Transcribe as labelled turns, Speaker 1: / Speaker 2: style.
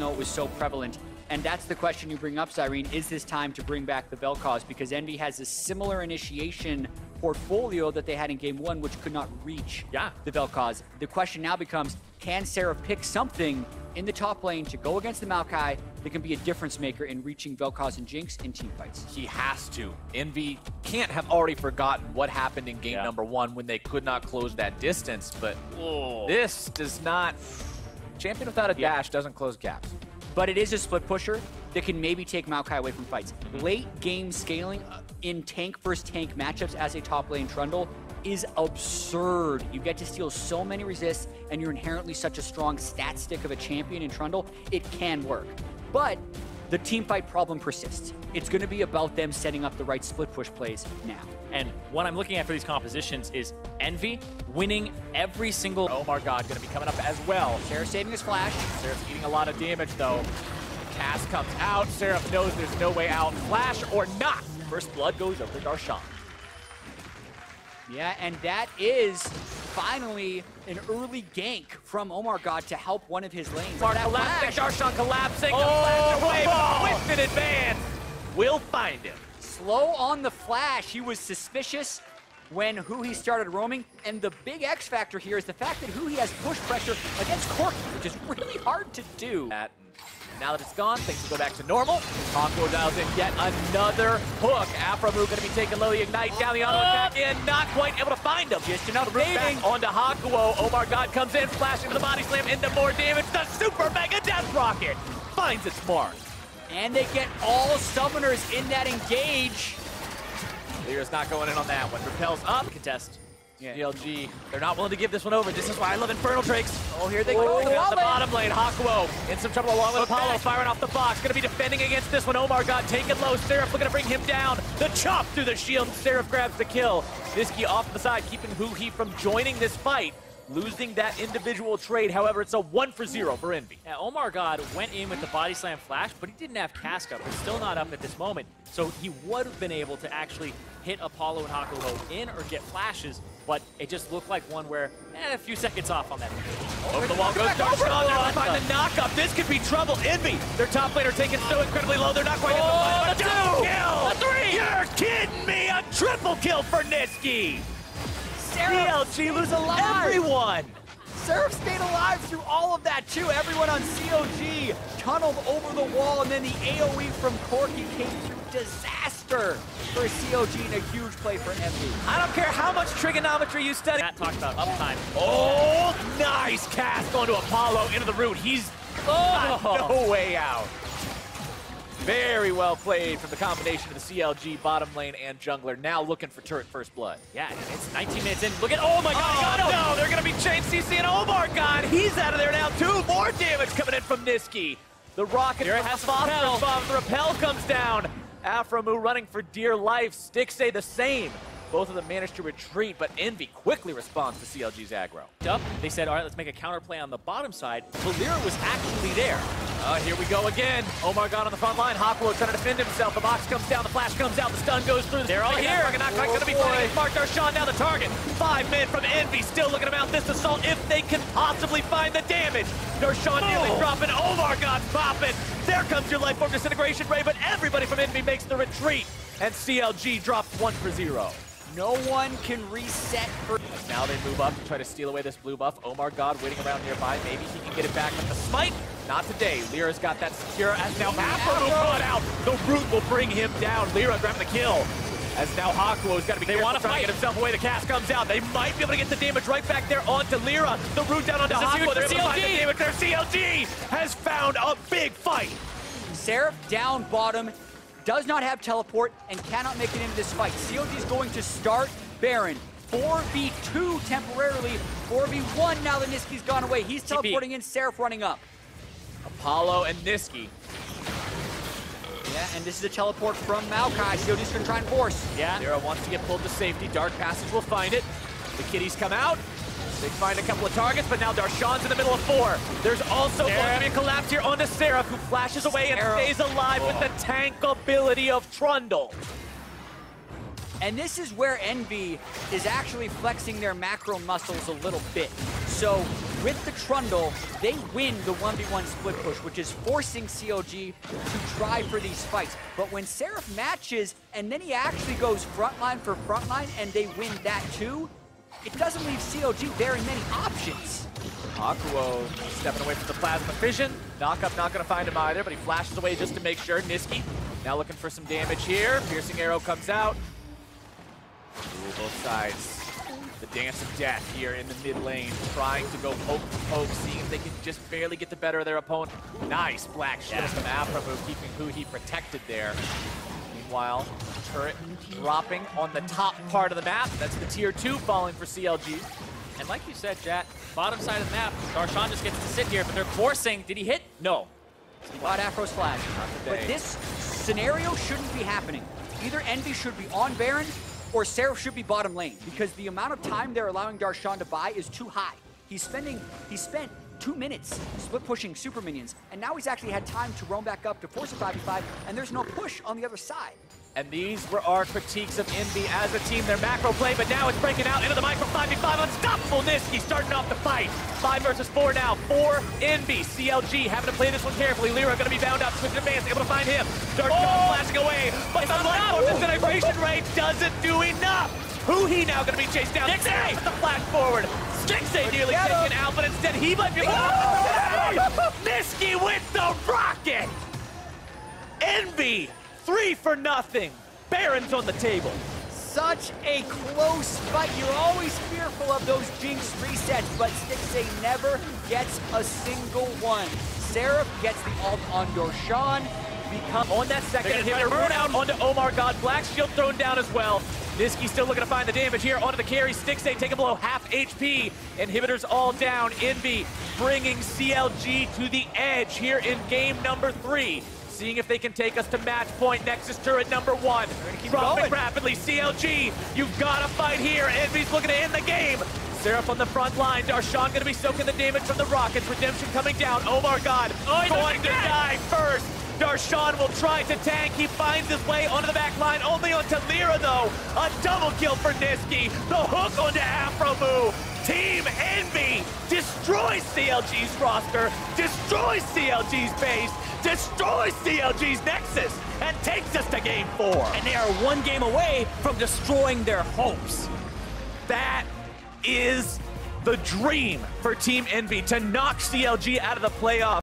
Speaker 1: though it was so prevalent. And that's the question you bring up, Cyrene. Is this time to bring back the Vel'Koz? Because NV has a similar initiation portfolio that they had in Game 1, which could not reach the Vel'Koz. The question now becomes, can Seraph pick something in the top lane to go against the Maokai that can be a difference maker in reaching Vel'Koz and Jinx in team fights?
Speaker 2: He has to. NV can't have already forgotten what happened in game number 1 when they could not close that distance, but this does not... Champion without a dash doesn't close gaps.
Speaker 1: But it is a split pusher that can maybe take Maokai away from fights. Late game scaling in tank versus tank matchups as a top lane Trundle is absurd. You get to steal so many resists, and you're inherently such a strong stat stick of a champion in Trundle, it can work. But the team fight problem persists. It's going to be about them setting up the right split push plays now.
Speaker 3: And what I'm looking at for these compositions is Envy winning every single...
Speaker 2: Oh my god, going to be coming up as well.
Speaker 1: Seraph saving his flash.
Speaker 2: Seraph's eating a lot of damage though. Cass comes out. Seraph knows there's no way out. Flash or not. First blood goes over to Darshan.
Speaker 1: Yeah, and that is finally an early gank from Oh My God to help one of his lanes.
Speaker 2: Collapsing, Darshan collapsing. Oh, away with an advance. We'll find him.
Speaker 1: Slow on the flash. He was suspicious when Huhi started roaming. And the big X factor here is the fact that Huhi has push pressure against Corki, which is really hard to do.
Speaker 2: Now that it's gone, things will go back to normal. Hakuo dials in yet another hook. Aphromoo going to be taking low, the ignite down the auto attack in, not quite able to find him. Just enough back onto Hakuo. Oh my god comes in, flash into the body slam, into more damage. The super mega death rocket finds its mark.
Speaker 1: And they get all summoners in that engage.
Speaker 2: Lyra's not going in on that one. Repels up.
Speaker 3: Contest.
Speaker 2: CLG, they're not willing to give this one over. This is why I love Infernal Drakes.
Speaker 1: Oh, here they go.
Speaker 2: The bottom lane, Hakuo in some trouble along with Apollo, firing off the box. Gonna be defending against this one. Oh my god, taking low. Seraph looking to bring him down. The chop through the shield. Seraph grabs the kill. Niski off to the side, keeping Huhi from joining this fight. Losing that individual trade, however, it's a 1-for-0 for Envy.
Speaker 3: Yeah, Omar God went in with the body slam flash, but he didn't have cask up. He's still not up at this moment. So he would have been able to actually hit Apollo and Hakuo in or get flashes, but it just looked like one where a few seconds off on that.
Speaker 2: Over the wall goes Darshan. They're gonna find the knock-up. This could be trouble. Envy, their top laner taking so incredibly low. They're not quite at the one. A 2 kill! A 3! You're kidding me! A triple kill for Niski! CLG lose everyone!
Speaker 1: Seraph stayed alive through all of that too. Everyone on CLG tunneled over the wall, and then the AoE from Corki came through. Disaster for CLG and a huge play for Envy.
Speaker 2: I don't care how much trigonometry you study.
Speaker 3: Matt talked about uptime.
Speaker 2: Oh, nice cast going to Apollo into the root. He's no way out. Very well played from the combination of the CLG bottom lane and jungler. Now looking for turret first blood.
Speaker 3: Yeah, it's 19 minutes in. Look at, oh my god,
Speaker 2: no, they're going to be chain CC and oh my god, he's out of there now too. More damage coming in from Niski. The rocket has phosphorus bomb. The repel comes down. Aphromoo running for dear life. Sticks stay the same. Both of them managed to retreat, but Envy quickly responds to CLG's aggro.
Speaker 3: They said, all right, let's make a counterplay on the bottom side. Valera was actually there.
Speaker 2: Here we go again. Omar God on the front line. Hakuo trying to defend himself. The box comes down. The flash comes out. The stun goes through.
Speaker 3: They're all here.
Speaker 2: Not quite going to be fighting. Mark Darshan now the target. 5 men from Envy still looking to mount this assault if they can possibly find the damage. Darshan nearly dropping. Omar God's popping. There comes your life form disintegration ray, but everybody from Envy makes the retreat. And CLG drops 1-for-0.
Speaker 1: No one can reset for...
Speaker 2: Now they move up to try to steal away this blue buff. Omar God waiting around nearby. Maybe he can get it back with the smite. Not today. Lyra's got that secure as now Aphromoo caught out. The root will bring him down. Lyra grabbing the kill. As now Hakuo's got to be careful trying to get himself away. The cast comes out. They might be able to get the damage right back there onto Lyra. The root down onto Hakuo. They're able to find the damage there. CLG has found a big fight.
Speaker 1: Seraph down bottom. Does not have teleport and cannot make it into this fight. CLG is going to start Baron. 4v2 temporarily. 4v1 now that Niski's gone away. He's teleporting in, Seraph running up.
Speaker 2: Apollo and Niski.
Speaker 1: Yeah, and this is a teleport from Maokai. CLG's going to try and force.
Speaker 2: Yeah. Lyra wants to get pulled to safety. Dark Passage will find it. The kitties come out. They find a couple of targets, but now Darshan's in the middle of 4. There's also going to be a collapse here onto Seraph, who flashes away and stays alive with the tank ability of Trundle.
Speaker 1: And this is where Envy is actually flexing their macro muscles a little bit. So with the Trundle, they win the 1v1 split push, which is forcing CLG to try for these fights. But when Seraph matches, and then he actually goes frontline for frontline, and they win that too, it doesn't leave CLG very many options.
Speaker 2: Hakuho stepping away from the plasma fission. Knockup not going to find him either, but he flashes away just to make sure. Niski now looking for some damage here. Piercing arrow comes out. Ooh, both sides. The dance of death here in the mid lane, trying to go poke to poke, seeing if they can just barely get the better of their opponent. Nice black shield from Aframu, keeping who he protected there. Meanwhile, turret dropping on the top part of the map. That's the tier 2 falling for CLG.
Speaker 3: And like you said, Jat, bottom side of the map, Darshan just gets to sit here, but they're forcing. Did he hit? No.
Speaker 1: He bought Afro's flash. But this scenario shouldn't be happening. Either Envy should be on Baron, or Seraph should be bottom lane, because the amount of time they're allowing Darshan to buy is too high. He spent 2 minutes split pushing super minions, and now he's actually had time to roam back up to force a 5v5, and there's no push on the other side.
Speaker 2: And these were our critiques of Envy as a team, their macro play, but now it's breaking out into the micro 5v5. Unstoppable Niski starting off the fight. 5 versus 4 now for Envy. CLG having to play this one carefully. Lyra going to be bound out, swift advance, able to find him. Darshan flashing away, but the light the denigration ray doesn't do enough. Who he now going to be chased down? Stixxay with the flash forward. Stixxay nearly taken out, but instead he might be able to Niski with the rocket. Envy 3 for nothing. Baron's on the table.
Speaker 1: Such a close fight. You're always fearful of those Jinx resets, but Stixxay never gets a single one. Seraph gets the ult on Darshan.
Speaker 2: On that second inhibitor, run out onto Omar God. Black shield thrown down as well. Niski still looking to find the damage here onto the carry. Stixxay taking below half HP. Inhibitors all down. Envy bringing CLG to the edge here in game number 3. Seeing if they can take us to match point. Nexus turret number 1. Dropping rapidly. CLG, you've got to fight here. Envy's looking to end the game. Seraph on the front line. Darshan going to be soaking the damage from the rockets. Redemption coming down. Omar God going to die first. Darshan will try to tank. He finds his way onto the back line. Only onto Lyra, though. A double kill for Niski. The hook onto Aframu. Team Envy destroys CLG's roster, destroys CLG's base, destroys CLG's Nexus, and takes us to game 4.
Speaker 4: And they are 1 game away from destroying their hopes.
Speaker 2: That is the dream for Team Envy, to knock CLG out of the playoffs.